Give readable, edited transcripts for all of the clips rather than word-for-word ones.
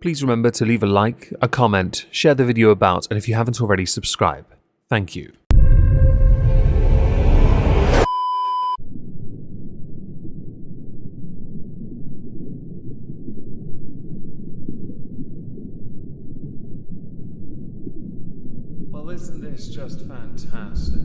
please remember to leave a like, a comment, share the video about, and if you haven't already, subscribe. Thank you. Well, isn't this just fantastic?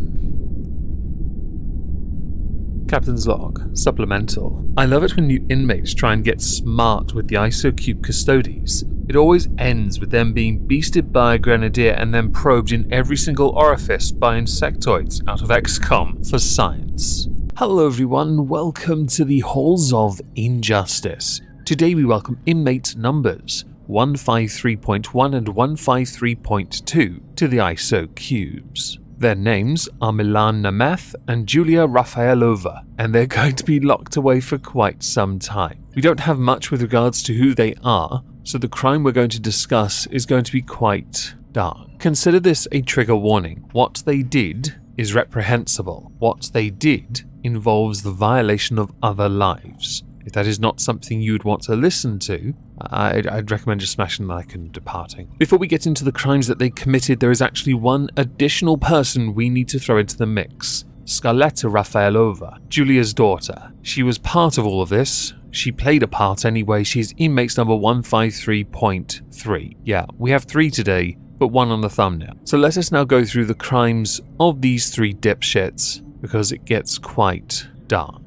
Captain's log, supplemental. I love it when new inmates try and get smart with the ISO cube custodies. It always ends with them being beasted by a grenadier and then probed in every single orifice by insectoids out of XCOM for science. Hello everyone, welcome to the Halls of Injustice. Today we welcome inmate numbers 153.1 and 153.2 to the ISO cubes. Their names are Milan Nemeth and Julia Rafaelova, and they're going to be locked away for quite some time. We don't have much with regards to who they are, so the crime we're going to discuss is going to be quite dark. Consider this a trigger warning. What they did is reprehensible. What they did involves the violation of other lives. If that is not something you would want to listen to, I'd recommend just smashing like and departing. Before we get into the crimes that they committed, there is actually one additional person we need to throw into the mix. Scarletta Rafaelova, Julia's daughter. She was part of all of this. She played a part anyway. She's inmates number 153.3. Yeah, we have 3 today, but 1 on the thumbnail. So let us now go through the crimes of these 3 dipshits, because it gets quite dark.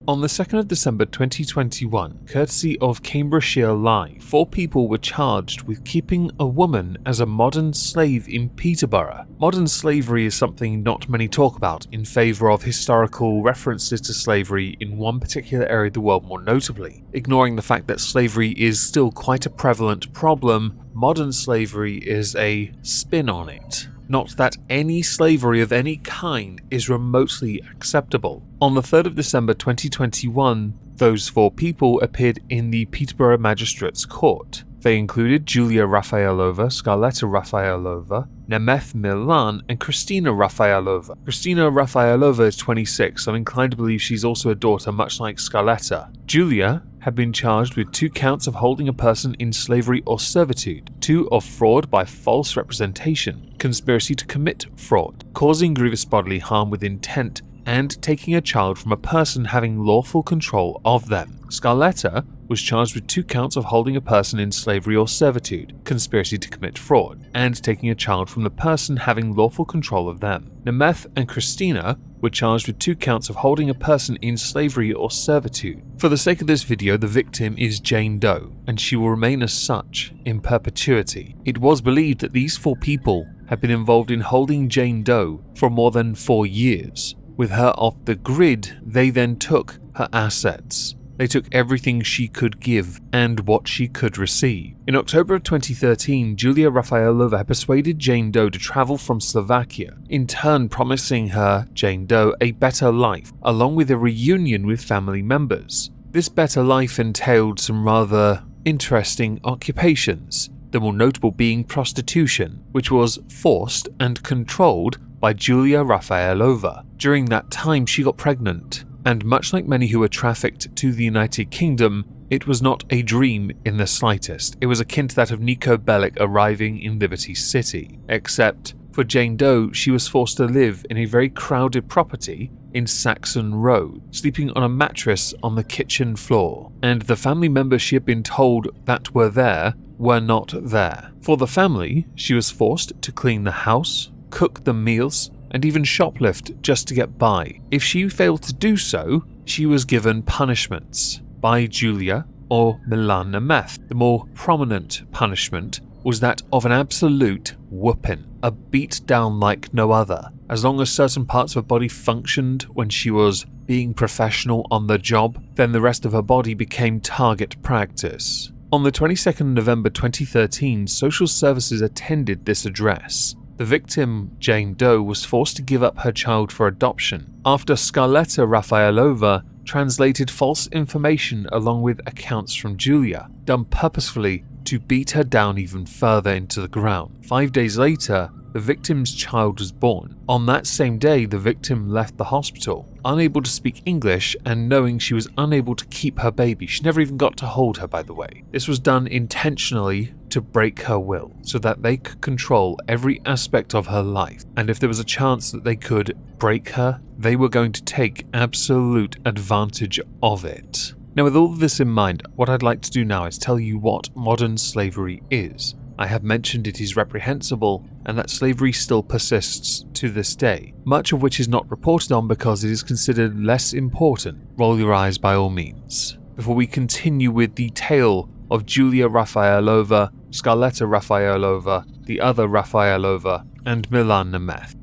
On the 2nd of December 2021, courtesy of Cambridgeshire Live, 4 people were charged with keeping a woman as a modern slave in Peterborough. Modern slavery is something not many talk about in favour of historical references to slavery in one particular area of the world more notably. Ignoring the fact that slavery is still quite a prevalent problem, modern slavery is a spin on it. Not that any slavery of any kind is remotely acceptable. On the 3rd of December 2021, those 4 people appeared in the Peterborough Magistrates Court. They included Julia Rafaelova, Scarletta Rafaelova, Nemeth Milan, and Christina Rafaelova. Christina Rafaelova is 26, so I'm inclined to believe she's also a daughter, much like Scarletta. Julia had been charged with 2 counts of holding a person in slavery or servitude, 2 of fraud by false representation, conspiracy to commit fraud, causing grievous bodily harm with intent, and taking a child from a person having lawful control of them. Scarletta was charged with 2 counts of holding a person in slavery or servitude, conspiracy to commit fraud, and taking a child from the person having lawful control of them. Nemeth and Christina were charged with 2 counts of holding a person in slavery or servitude. For the sake of this video, the victim is Jane Doe, and she will remain as such in perpetuity. It was believed that these 4 people had been involved in holding Jane Doe for more than 4 years. With her off the grid, they then took her assets. They took everything she could give and what she could receive. In October of 2013, Julia Rafaelova had persuaded Jane Doe to travel from Slovakia, in turn promising her, Jane Doe, a better life, along with a reunion with family members. This better life entailed some rather interesting occupations, the more notable being prostitution, which was forced and controlled by Julia Rafaelova. During that time, she got pregnant, and much like many who were trafficked to the United Kingdom, it was not a dream in the slightest. It was akin to that of Nico Bellic arriving in Liberty City. Except, for Jane Doe, she was forced to live in a very crowded property in Saxon Road, sleeping on a mattress on the kitchen floor, and the family members she had been told that were there were not there. For the family, she was forced to clean the house, cook the meals, and even shoplift just to get by. If she failed to do so, she was given punishments by Julia or Milan Nemeth. The more prominent punishment was that of an absolute whooping, a beat down like no other. As long as certain parts of her body functioned when she was being professional on the job, then the rest of her body became target practice. On the 22nd of November 2013, social services attended this address. The victim, Jane Doe, was forced to give up her child for adoption after Scarletta Rafaelova translated false information along with accounts from Julia, done purposefully to beat her down even further into the ground. 5 days later, the victim's child was born. On that same day, the victim left the hospital, unable to speak English and knowing she was unable to keep her baby. She never even got to hold her, by the way. This was done intentionally to break her will, so that they could control every aspect of her life. And if there was a chance that they could break her, they were going to take absolute advantage of it. Now, with all of this in mind, what I'd like to do now is tell you what modern slavery is. I have mentioned it is reprehensible and that slavery still persists to this day, much of which is not reported on because it is considered less important. Roll your eyes by all means. Before we continue with the tale of Julia Rafaelova, Scarletta Rafaelova, the other Rafaelova, and Milan Nemeth.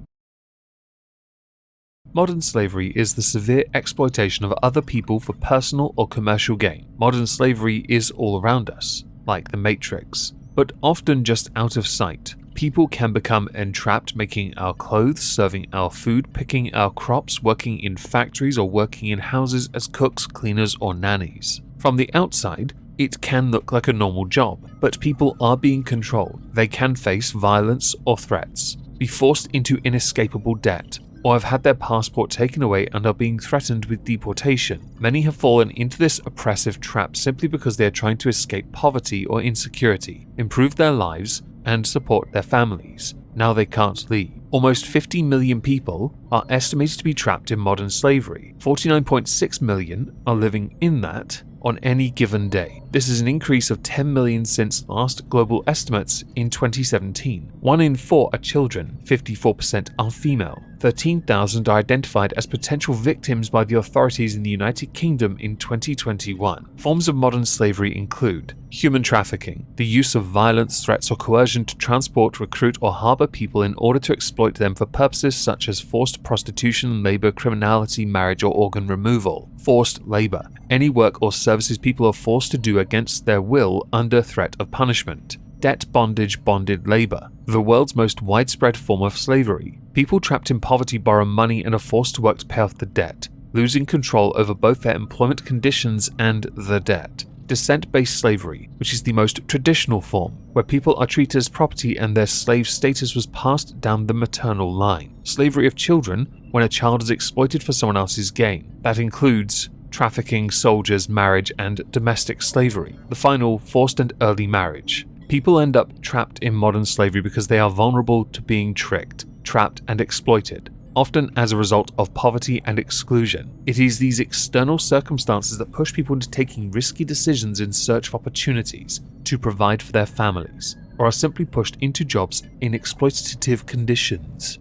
Modern slavery is the severe exploitation of other people for personal or commercial gain. Modern slavery is all around us, like the Matrix, but often just out of sight. People can become entrapped making our clothes, serving our food, picking our crops, working in factories or working in houses as cooks, cleaners, or nannies. From the outside, it can look like a normal job, but people are being controlled. They can face violence or threats, be forced into inescapable debt, or have had their passport taken away and are being threatened with deportation. Many have fallen into this oppressive trap simply because they are trying to escape poverty or insecurity, improve their lives, and support their families. Now they can't leave. Almost 50 million people are estimated to be trapped in modern slavery. 49.6 million are living in that on any given day. This is an increase of 10 million since last global estimates in 2017. 1 in 4 are children, 54% are female. 13,000 are identified as potential victims by the authorities in the United Kingdom in 2021. Forms of modern slavery include human trafficking, the use of violence, threats, or coercion to transport, recruit, or harbor people in order to exploit them for purposes such as forced prostitution, labor, criminality, marriage, or organ removal. Forced labor, any work or services people are forced to do against their will under threat of punishment. Debt bondage, bonded labor, the world's most widespread form of slavery. People trapped in poverty borrow money and are forced to work to pay off the debt, losing control over both their employment conditions and the debt. Descent-based slavery, which is the most traditional form, where people are treated as property and their slave status was passed down the maternal line. Slavery of children, when a child is exploited for someone else's gain. That includes trafficking, soldiers, marriage, and domestic slavery. The final, forced and early marriage. People end up trapped in modern slavery because they are vulnerable to being tricked, trapped, and exploited, often as a result of poverty and exclusion. It is these external circumstances that push people into taking risky decisions in search of opportunities to provide for their families, or are simply pushed into jobs in exploitative conditions.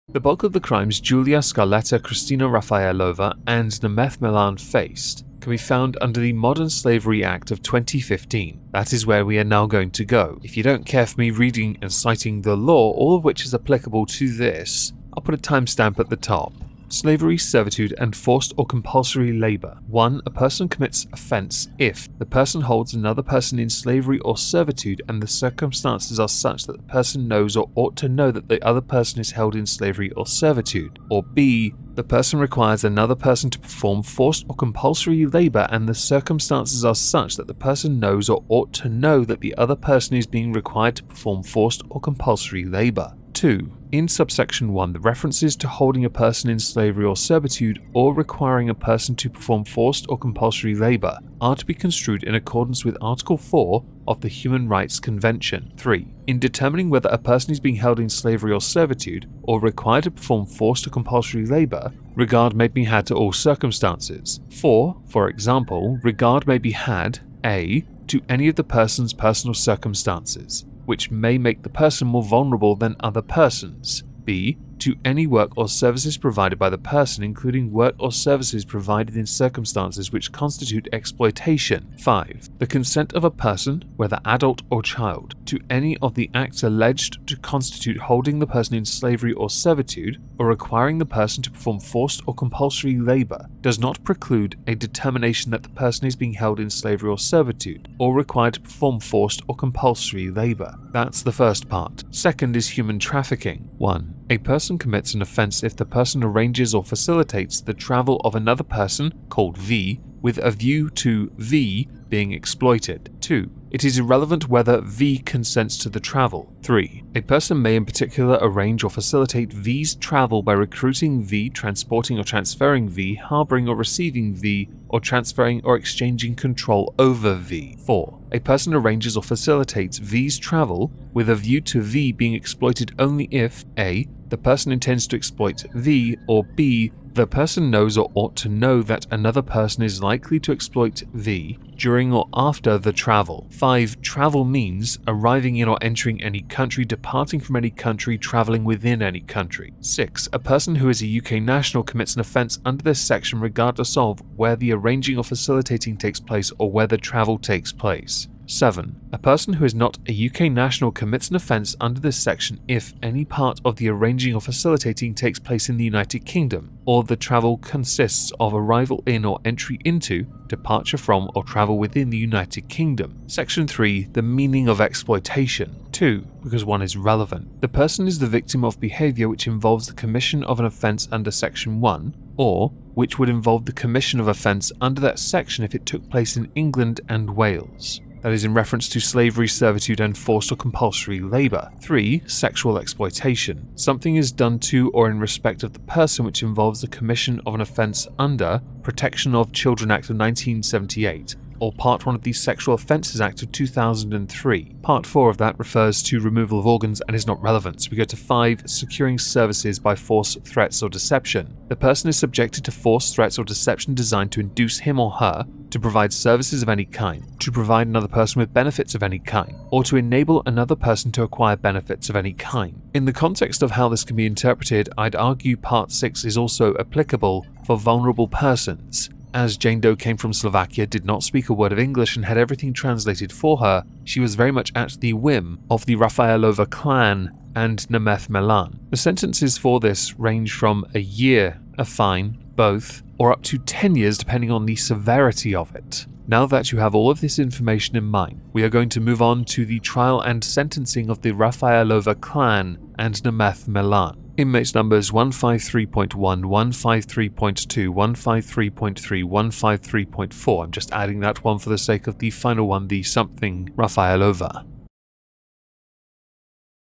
The bulk of the crimes Julia, Scarletta, Christina Rafaelova, and Nemeth Milan faced can be found under the Modern Slavery Act of 2015. That is where we are now going to go. If you don't care for me reading and citing the law, all of which is applicable to this, I'll put a timestamp at the top. Slavery, servitude, and forced or compulsory labor. 1. A person commits offense if the person holds another person in slavery or servitude and the circumstances are such that the person knows or ought to know that the other person is held in slavery or servitude. Or B. The person requires another person to perform forced or compulsory labor and the circumstances are such that the person knows or ought to know that the other person is being required to perform forced or compulsory labor. 2. In subsection 1, the references to holding a person in slavery or servitude or requiring a person to perform forced or compulsory labor are to be construed in accordance with Article 4 of the Human Rights Convention. 3. In determining whether a person is being held in slavery or servitude or required to perform forced or compulsory labor, regard may be had to all circumstances. 4. For example, regard may be had A. to any of the person's personal circumstances, which may make the person more vulnerable than other persons. B. To any work or services provided by the person, including work or services provided in circumstances which constitute exploitation. 5. The consent of a person, whether adult or child, to any of the acts alleged to constitute holding the person in slavery or servitude, or requiring the person to perform forced or compulsory labor, does not preclude a determination that the person is being held in slavery or servitude, or required to perform forced or compulsory labor. That's the first part. Second is human trafficking. 1. A person commits an offense if the person arranges or facilitates the travel of another person, called V, with a view to V being exploited. 2. It is irrelevant whether V consents to the travel. 3. A person may in particular arrange or facilitate V's travel by recruiting V, transporting or transferring V, harboring or receiving V, or transferring or exchanging control over V. 4. A person arranges or facilitates V's travel with a view to V being exploited only if A. the person intends to exploit V, or B. the person knows or ought to know that another person is likely to exploit V during or after the travel. 5. Travel means arriving in or entering any country, departing from any country, traveling within any country. 6. A person who is a UK national commits an offence under this section regardless of where the arranging or facilitating takes place or where the travel takes place. 7. A person who is not a UK national commits an offence under this section if any part of the arranging or facilitating takes place in the United Kingdom, or the travel consists of arrival in or entry into, departure from, or travel within the United Kingdom. Section 3. The meaning of exploitation. 2. Because 1 is relevant. The person is the victim of behaviour which involves the commission of an offence under Section 1, or which would involve the commission of offence under that section if it took place in England and Wales. That is in reference to slavery, servitude, and forced or compulsory labour. 3. Sexual exploitation. Something is done to or in respect of the person which involves the commission of an offence under Protection of Children Act of 1978, or Part 1 of the Sexual Offences Act of 2003. Part 4 of that refers to removal of organs and is not relevant, so we go to 5. Securing services by force, threats, or deception. The person is subjected to force, threats, or deception designed to induce him or her to provide services of any kind, to provide another person with benefits of any kind, or to enable another person to acquire benefits of any kind. In the context of how this can be interpreted, I'd argue Part 6 is also applicable for vulnerable persons. As Jane Doe came from Slovakia, did not speak a word of English, and had everything translated for her, she was very much at the whim of the Rafaelova clan and Nemeth Milan. The sentences for this range from a year, a fine, both, or up to 10 years depending on the severity of it. Now that you have all of this information in mind, we are going to move on to the trial and sentencing of the Rafaelova clan and Nemeth Milan. Inmates numbers 153.1, 153.2, 153.3, 153.4. I'm just adding that one for the sake of the final one, the something Rafaelova.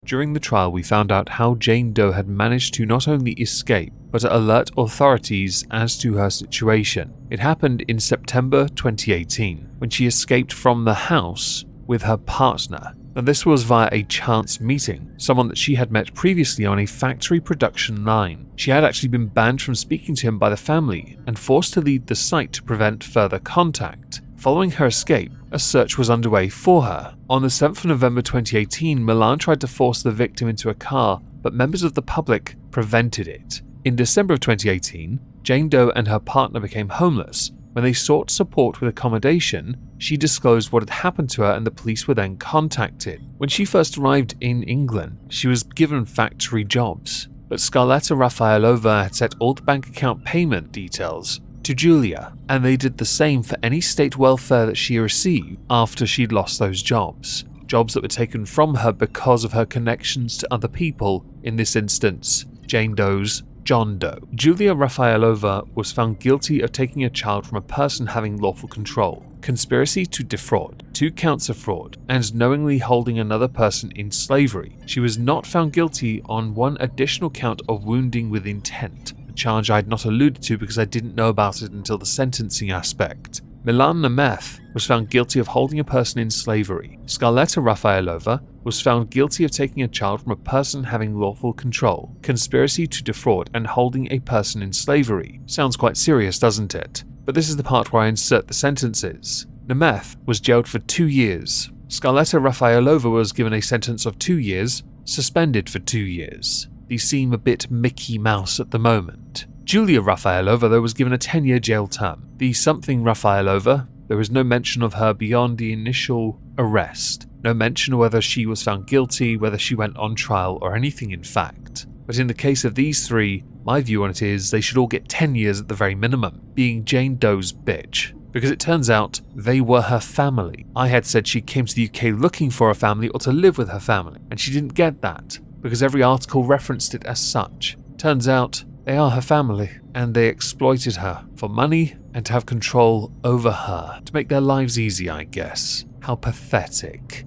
During the trial, we found out how Jane Doe had managed to not only escape, but alert authorities as to her situation. It happened in September 2018, when she escaped from the house with her partner. And this was via a chance meeting, someone that she had met previously on a factory production line. She had actually been banned from speaking to him by the family and forced to leave the site to prevent further contact. Following her escape, a search was underway for her. On the 7th of November 2018, Milan tried to force the victim into a car, but members of the public prevented it. In December of 2018, Jane Doe and her partner became homeless. When they sought support with accommodation, she disclosed what had happened to her and the police were then contacted. When she first arrived in England, she was given factory jobs, but Scarletta Rafaelova had set all the bank account payment details to Julia, and they did the same for any state welfare that she received after she'd lost those jobs. Jobs that were taken from her because of her connections to other people, in this instance, Jane Doe's John Doe. Julia Rafaelova was found guilty of taking a child from a person having lawful control, conspiracy to defraud, 2 counts of fraud, and knowingly holding another person in slavery. She was not found guilty on 1 additional count of wounding with intent, a charge I'd not alluded to because I didn't know about it until the sentencing aspect. Milan Nemeth was found guilty of holding a person in slavery. Scarletta Rafaelova was found guilty of taking a child from a person having lawful control, conspiracy to defraud, and holding a person in slavery. Sounds quite serious, doesn't it? But this is the part where I insert the sentences. Nemeth was jailed for 2 years. Scarletta Rafaelova was given a sentence of 2 years, suspended for 2 years. These seem a bit Mickey Mouse at the moment. Julia Rafaelova, though, was given a 10-year jail term. The something Rafaelova, there is no mention of her beyond the initial arrest. No mention of whether she was found guilty, whether she went on trial, or anything in fact. But in the case of these 3, my view on it is they should all get 10 years at the very minimum, being Jane Doe's bitch. Because it turns out they were her family. I had said she came to the UK looking for a family or to live with her family, and she didn't get that, because every article referenced it as such. Turns out they are her family, and they exploited her for money, and have control over her to make their lives easy, I guess. How pathetic.